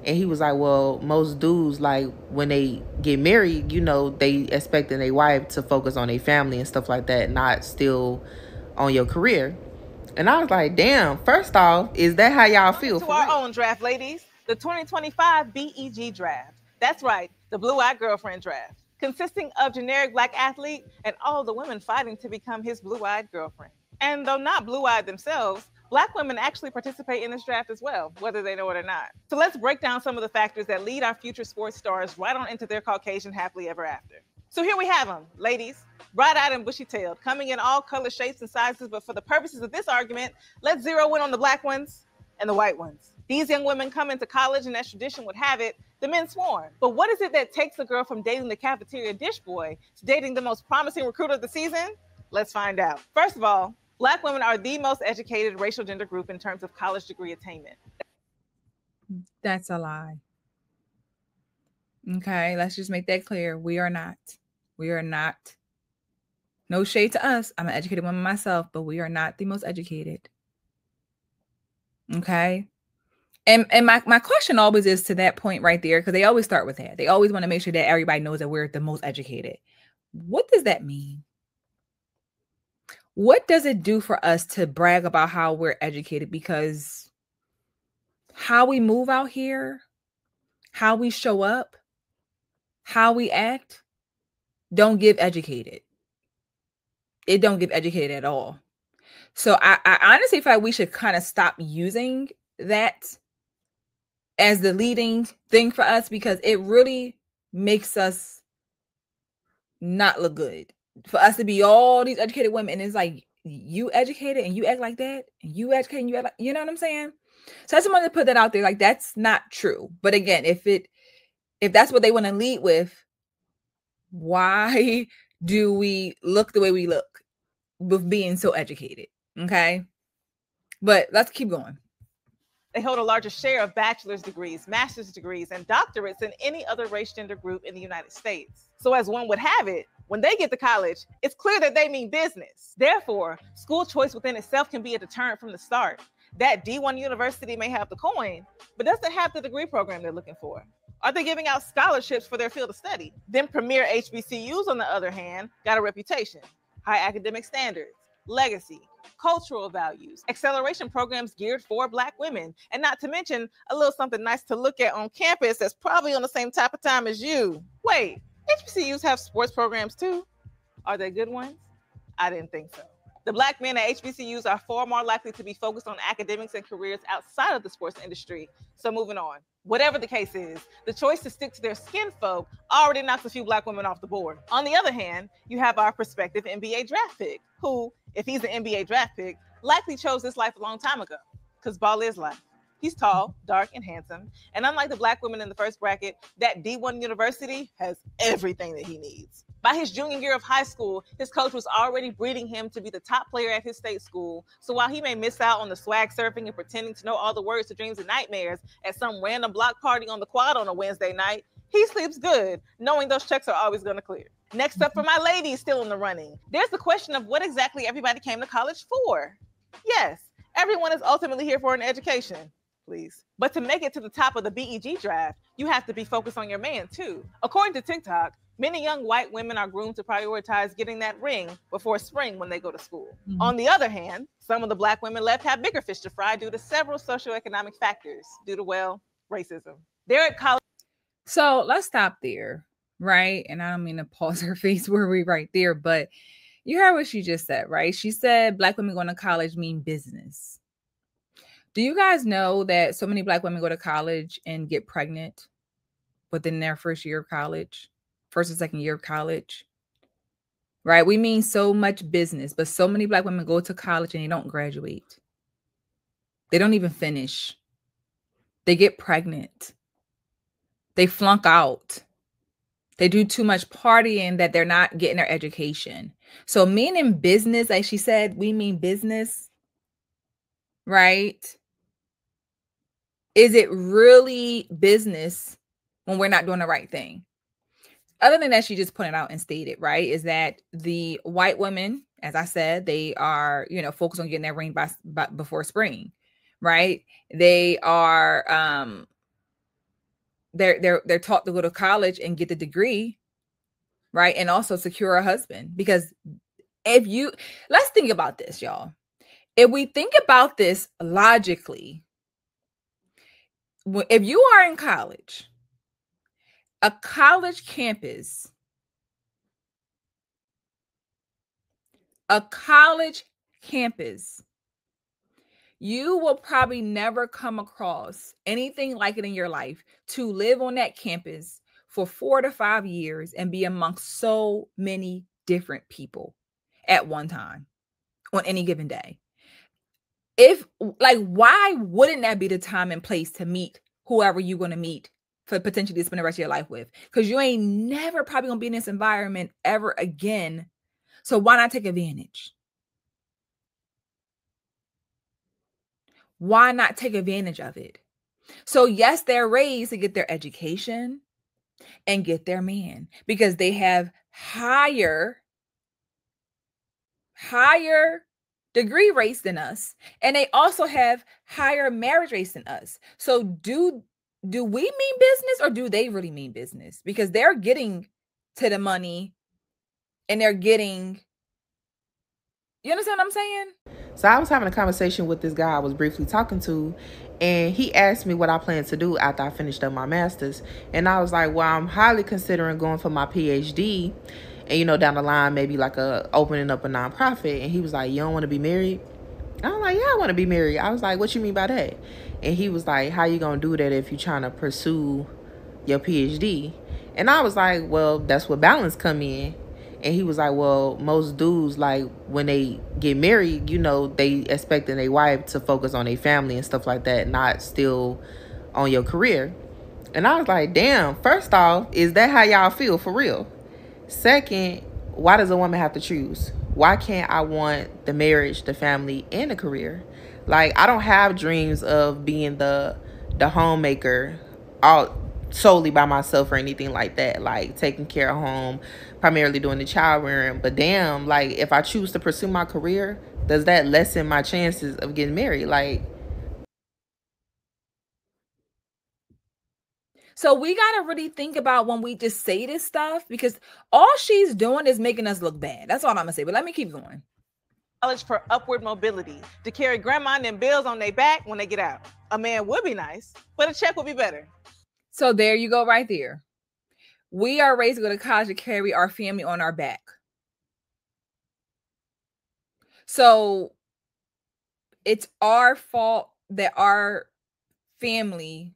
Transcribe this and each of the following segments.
And he was like, well, most dudes, like, when they get married, you know, they expecting their wife to focus on their family and stuff like that, not still on your career. And I was like, damn, first off, is that how y'all feel To for our real? own draft, ladies, the 2025 BEG draft. That's right, the Blue Eyed Girlfriend draft, consisting of generic black athlete and all the women fighting to become his blue eyed girlfriend. And though not blue eyed themselves, black women actually participate in this draft as well, whether they know it or not. So let's break down some of the factors that lead our future sports stars right on into their Caucasian happily ever after. So here we have them, ladies, bright-eyed and bushy-tailed, coming in all colors, shapes, and sizes. But for the purposes of this argument, let's zero in on the black ones and the white ones. These young women come into college, and as tradition would have it, the men swarm. But what is it that takes a girl from dating the cafeteria dish boy to dating the most promising recruiter of the season? Let's find out. First of all, black women are the most educated racial gender group in terms of college degree attainment. That's a lie. Okay, let's just make that clear. We are not. We are not. No shade to us. I'm an educated woman myself, but we are not the most educated. Okay. And my question always is to that point right there, because they always start with that. They always want to make sure that everybody knows that we're the most educated. What does that mean? What does it do for us to brag about how we're educated? Because how we move out here, how we show up, how we act, don't give educated. It don't give educated at all. So I honestly feel like we should kind of stop using that as the leading thing for us, because it really makes us not look good. For us to be all these educated women, and it's like, you educated and you act like that, and you educated and you act like, you know what I'm saying? So I just wanted to put that out there. Like, that's not true. But again, if that's what they want to lead with, why do we look the way we look with being so educated? Okay. But let's keep going. They hold a larger share of bachelor's degrees, master's degrees, and doctorates than any other race gender group in the United States. So, as one would have it, when they get to college, it's clear that they mean business. Therefore, school choice within itself can be a deterrent from the start. That D1 university may have the coin, but doesn't have the degree program they're looking for. Are they giving out scholarships for their field of study? Then premier HBCUs, on the other hand, got a reputation, high academic standards, legacy, cultural values, acceleration programs geared for black women, and not to mention a little something nice to look at on campus that's probably on the same type of time as you. Wait, HBCUs have sports programs too? Are they good ones? I didn't think so. The black men at HBCUs are far more likely to be focused on academics and careers outside of the sports industry. So moving on. Whatever the case is, the choice to stick to their skin folk already knocks a few black women off the board. On the other hand, you have our prospective NBA draft pick, who, if he's an NBA draft pick, likely chose this life a long time ago, because ball is life. He's tall, dark, and handsome. And unlike the black women in the first bracket, that D1 university has everything that he needs. By his junior year of high school, his coach was already breeding him to be the top player at his state school. So while he may miss out on the swag surfing and pretending to know all the words to dreams and nightmares at some random block party on the quad on a Wednesday night, he sleeps good, knowing those checks are always going to clear. Next up, for my ladies still in the running, there's the question of what exactly everybody came to college for. Yes, everyone is ultimately here for an education. Please. But to make it to the top of the BEG draft, you have to be focused on your man too. According to TikTok, many young white women are groomed to prioritize getting that ring before spring when they go to school. Mm-hmm. On the other hand, some of the black women left have bigger fish to fry due to several socioeconomic factors, due to, well, racism. They're at college. So let's stop there, right? And I don't mean to pause her face where we right there, but you heard what she just said, right? She said black women going to college mean business. Do you guys know that so many black women go to college and get pregnant within their first year of college, first and second year of college, right? We mean so much business, but so many black women go to college and they don't graduate. They don't even finish. They get pregnant. They flunk out. They do too much partying that they're not getting their education. So meaning business, like she said, we mean business, right? Is it really business when we're not doing the right thing? Other than that, she just pointed out and stated, right, is that the white women, as I said, they are, focused on getting that ring by before spring, right? They are they're taught to go to college and get the degree, right? And also secure a husband. Because let's think about this, y'all. If we think about this logically, if you are in college, a college campus, you will probably never come across anything like it in your life to live on that campus for 4 to 5 years and be amongst so many different people at one time on any given day. Why wouldn't that be the time and place to meet whoever you're going to meet for potentially to spend the rest of your life with? Because you ain't never probably going to be in this environment ever again. So why not take advantage? Why not take advantage of it? So yes, they're raised to get their education and get their man because they have higher degree rates than us, and they also have higher marriage rates than us. So do we mean business, or do they really mean business? Because they're getting to the money and they're getting, you understand what I'm saying? So I was having a conversation with this guy I was briefly talking to, and he asked me what I plan to do after I finished up my master's. And I was like, well, I'm highly considering going for my PhD, and, you know, down the line, maybe like opening up a nonprofit. And he was like, you don't want to be married? I was like, yeah, I want to be married. I was like, what you mean by that? And he was like, how you going to do that if you're trying to pursue your PhD? And I was like, well, that's where balance come in. And he was like, well, most dudes, like, when they get married, you know, they expecting their wife to focus on their family and stuff like that, not still on your career. And I was like, damn, first off, is that how y'all feel for real? Second, why does a woman have to choose? Why can't I want the marriage, the family, and the career? Like, I don't have dreams of being the homemaker all solely by myself or anything like that, like taking care of home, primarily doing the child rearing. But damn, like, if I choose to pursue my career, does that lessen my chances of getting married? Like, so we got to really think about when we just say this stuff, because all she's doing is making us look bad. That's all I'm gonna say, but let me keep going. College for upward mobility, to carry grandma and them bills on their back when they get out. A man would be nice, but a check would be better. So there you go right there. We are raised to go to college to carry our family on our back. So it's our fault that our family,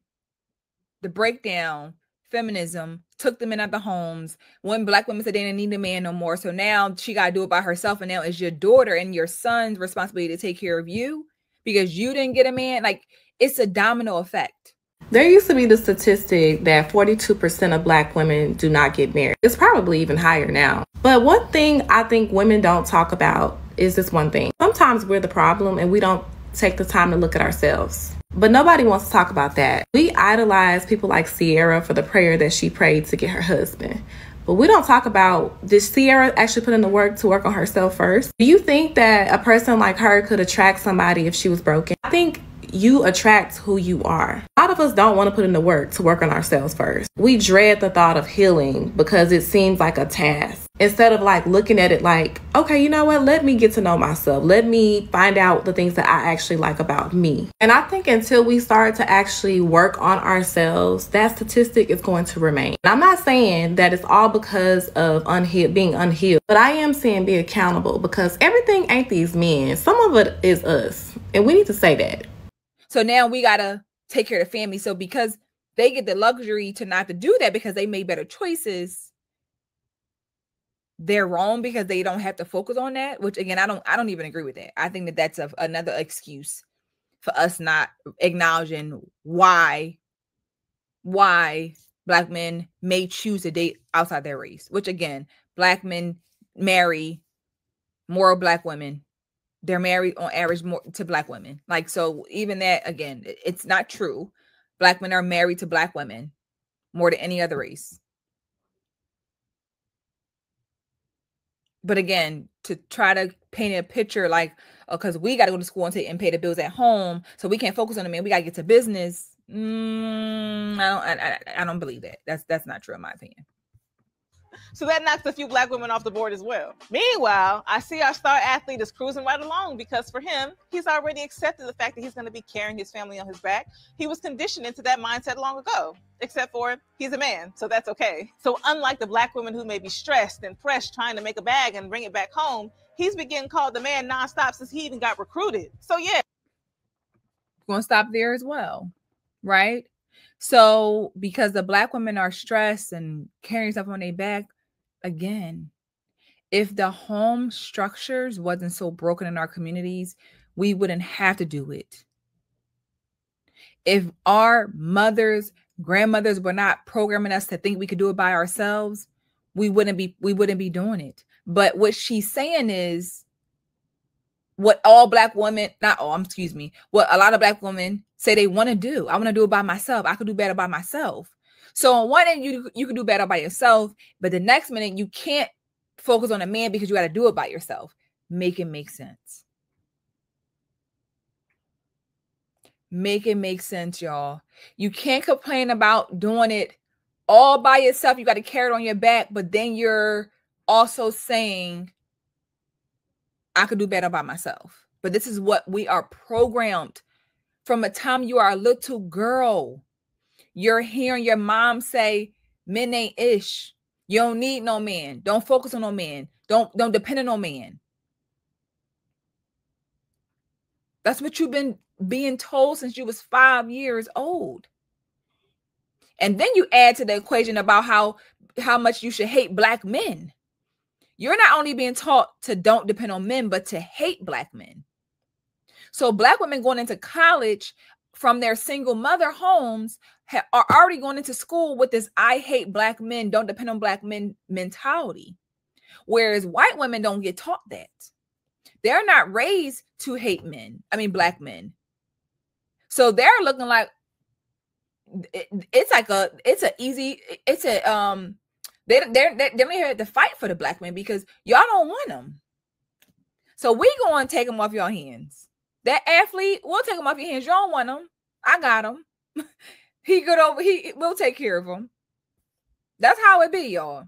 the breakdown, feminism, took them in at the homes. When Black women said they didn't need a man no more. So now she got to do it by herself. And now it's your daughter and your son's responsibility to take care of you because you didn't get a man. Like, it's a domino effect. There used to be the statistic that 42% of Black women do not get married. It's probably even higher now. But one thing I think women don't talk about is this one thing. Sometimes we're the problem and we don't take the time to look at ourselves. But nobody wants to talk about that. We idolize people like Ciara for the prayer that she prayed to get her husband. But we don't talk about, did Ciara actually put in the work to work on herself first? Do you think that a person like her could attract somebody if she was broken? I think you attract who you are. A lot of us don't want to put in the work to work on ourselves first. We dread the thought of healing because it seems like a task. Instead of like looking at it like, okay, you know what? Let me get to know myself. Let me find out the things that I actually like about me. And I think until we start to actually work on ourselves, that statistic is going to remain. And I'm not saying that it's all because of being unhealed, but I am saying be accountable, because everything ain't these men. Some of it is us. And we need to say that. So now we got to take care of the family. So because they get the luxury to not to do that because they made better choices, they're wrong because they don't have to focus on that, which again, I don't even agree with that. I think that that's another excuse for us not acknowledging why Black men may choose to date outside their race, which again, Black men marry more Black women. They're married on average more to Black women. Like, so even that, again, it's not true. Black men are married to Black women more than any other race. But again, to try to paint a picture like, because we got to go to school and pay the bills at home, so we can't focus on the man, we got to get to business. I don't believe that. That's not true in my opinion. So that knocks a few black women off the board as well. Meanwhile, I see our star athlete is cruising right along because for him, he's already accepted the fact that he's going to be carrying his family on his back. He was conditioned into that mindset long ago, except for he's a man, so that's okay. So unlike the black women who may be stressed and pressed trying to make a bag and bring it back home, he's been getting called the man nonstop since he even got recruited. So yeah. Going to stop there as well, right? So because the black women are stressed and carrying stuff on their back, again, if the home structures wasn't so broken in our communities, we wouldn't have to do it. If our mothers, grandmothers were not programming us to think we could do it by ourselves, we wouldn't be doing it. But what she's saying is what all black women, what a lot of black women say they want to do. I want to do it by myself. I could do better by myself. So on one end, you can do better by yourself, but the next minute you can't focus on a man because you got to do it by yourself. Make it make sense. Make it make sense, y'all. You can't complain about doing it all by yourself. You got to carry it on your back, but then you're also saying, I could do better by myself. But this is what we are programmed from the time you are a little girl. You're hearing your mom say, men ain't ish. You don't need no man. Don't focus on no man. Don't depend on no man. That's what you've been being told since you was 5 years old. And then you add to the equation about how much you should hate black men. You're not only being taught to don't depend on men, but to hate black men. So black women going into college from their single mother homes are already going into school with this I hate black men, don't depend on black men mentality. Whereas white women don't get taught that. They're not raised to hate black men. So they're looking like they don't even have to fight for the black men because y'all don't want them. So we going to take them off your hands. That athlete, we'll take him off your hands. You don't want him. I got him. We'll take care of him. That's how it be, y'all.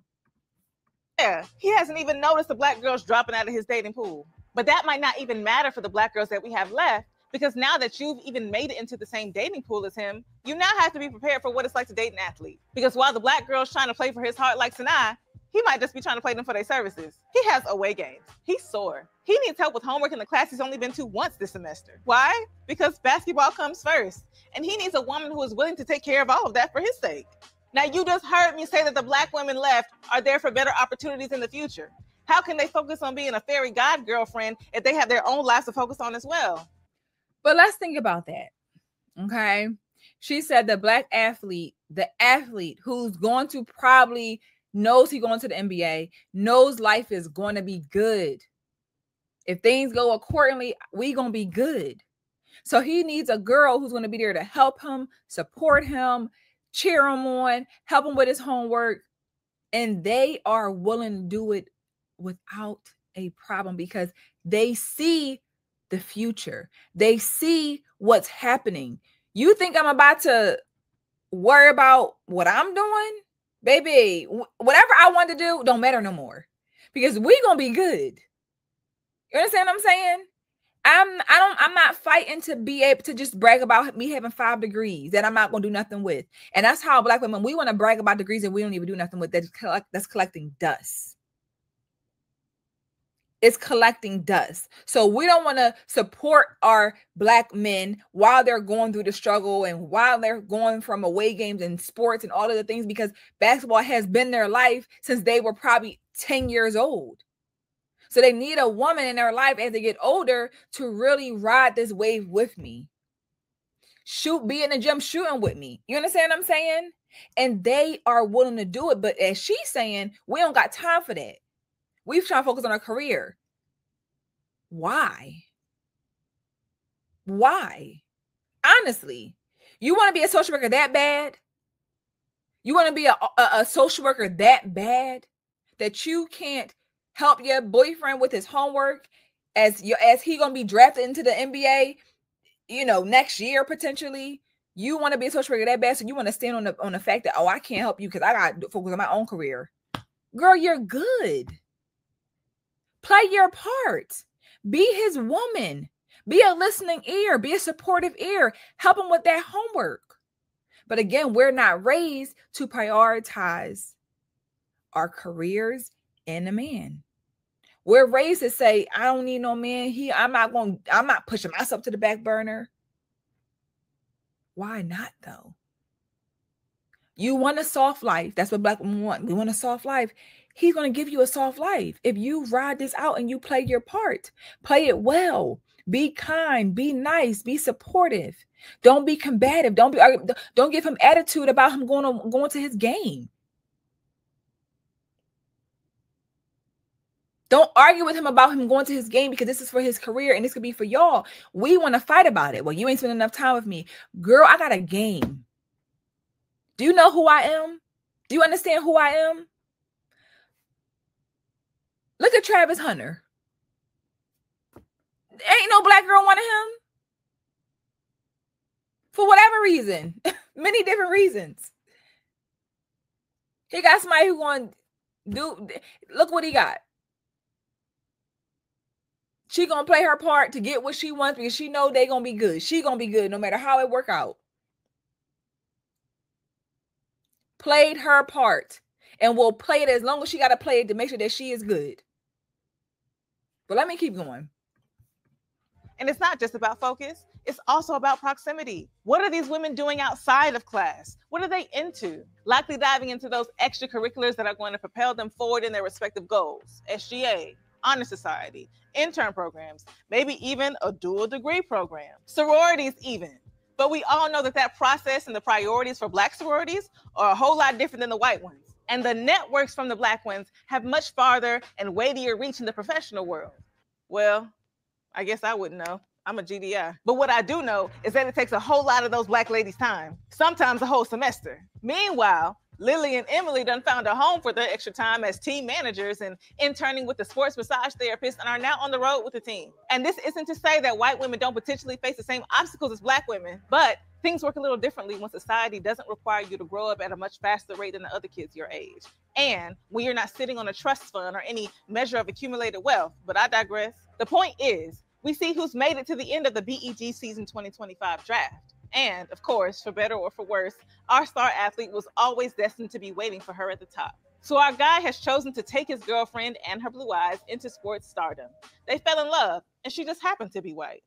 Yeah, he hasn't even noticed the black girls dropping out of his dating pool. But that might not even matter for the black girls that we have left, because now that you've even made it into the same dating pool as him, you now have to be prepared for what it's like to date an athlete. Because while the black girl's trying to play for his heart like Sanaa, he might just be trying to play them for their services. He has away games. He's sore. He needs help with homework in the class he's only been to once this semester. Why? Because basketball comes first. And he needs a woman who is willing to take care of all of that for his sake. Now, you just heard me say that the black women left are there for better opportunities in the future. How can they focus on being a fairy god girlfriend if they have their own lives to focus on as well? But let's think about that. Okay. She said the black athlete, the athlete who's going to probably knows he's going to the NBA, knows life is going to be good. If things go accordingly, we going to be good. So he needs a girl who's going to be there to help him, support him, cheer him on, help him with his homework. And they are willing to do it without a problem because they see the future. They see what's happening. You think I'm about to worry about what I'm doing? Baby, whatever I want to do don't matter no more because we gonna be good. You understand what I'm saying? I'm not fighting to be able to just brag about me having 5 degrees that I'm not gonna do nothing with. And that's how black women, we want to brag about degrees that we don't even do nothing with. That's collecting dust. It's collecting dust. So we don't want to support our black men while they're going through the struggle and while they're going from away games and sports and all of the things because basketball has been their life since they were probably 10 years old. So they need a woman in their life as they get older to really ride this wave with me. Be in the gym shooting with me. You understand what I'm saying? And they are willing to do it. But as she's saying, we don't got time for that. We've tried to focus on our career. Why? Why? Honestly, you want to be a social worker that bad? You want to be a social worker that bad that you can't help your boyfriend with his homework as he gonna be drafted into the NBA, next year potentially? You want to be a social worker that bad, so you want to stand on the fact that, oh, I can't help you because I got to focus on my own career. Girl, you're good. Play your part. Be his woman. Be a listening ear. Be a supportive ear. Help him with that homework. But again, we're not raised to prioritize our careers and a man. We're raised to say, I don't need no man. I'm not pushing myself to the back burner. Why not though? You want a soft life. That's what Black women want. We want a soft life. He's going to give you a soft life. If you ride this out and you play your part, play it well, be kind, be nice, be supportive. Don't be combative. Don't give him attitude about him going to his game. Don't argue with him about him going to his game because this is for his career and this could be for y'all. We want to fight about it. Well, you ain't spending enough time with me. Girl, I got a game. Do you know who I am? Do you understand who I am? Look at Travis Hunter. Ain't no black girl wanted him. For whatever reason. Many different reasons. He got somebody who going to do, look what he got. She gonna play her part to get what she wants because she know they gonna be good. She gonna be good no matter how it work out. Played her part and will play it as long as she gotta play it to make sure that she is good. But let me keep going. And it's not just about focus. It's also about proximity. What are these women doing outside of class? What are they into? Likely diving into those extracurriculars that are going to propel them forward in their respective goals. SGA, Honor Society, intern programs, maybe even a dual degree program, sororities even. But we all know that process and the priorities for Black sororities are a whole lot different than the white ones. And the networks from the Black ones have much farther and weightier reach in the professional world. Well, I guess I wouldn't know. I'm a GDI. But what I do know is that it takes a whole lot of those Black ladies' time, sometimes a whole semester. Meanwhile, Lily and Emily done found a home for their extra time as team managers and interning with the sports massage therapist and are now on the road with the team. And this isn't to say that white women don't potentially face the same obstacles as Black women, but things work a little differently when society doesn't require you to grow up at a much faster rate than the other kids your age. And when you're not sitting on a trust fund or any measure of accumulated wealth. But I digress. The point is, we see who's made it to the end of the BEG season 2025 draft. And of course, for better or for worse, our star athlete was always destined to be waiting for her at the top. So our guy has chosen to take his girlfriend and her blue eyes into sports stardom. They fell in love, and she just happened to be white.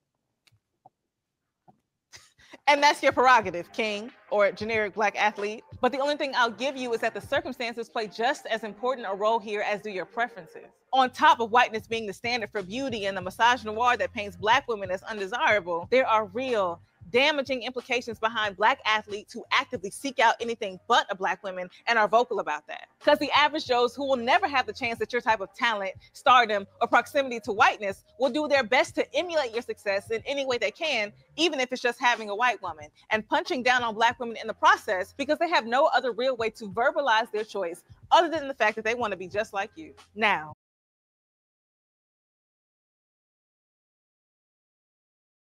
And that's your prerogative, king, or generic Black athlete. But the only thing I'll give you is that the circumstances play just as important a role here as do your preferences. On top of whiteness being the standard for beauty and the misogynoir that paints Black women as undesirable, there are real, damaging implications behind Black athletes who actively seek out anything but a Black woman and are vocal about that. Because the average Joes who will never have the chance that your type of talent, stardom, or proximity to whiteness will do their best to emulate your success in any way they can, even if it's just having a white woman, and punching down on Black women in the process because they have no other real way to verbalize their choice other than the fact that they want to be just like you. Now,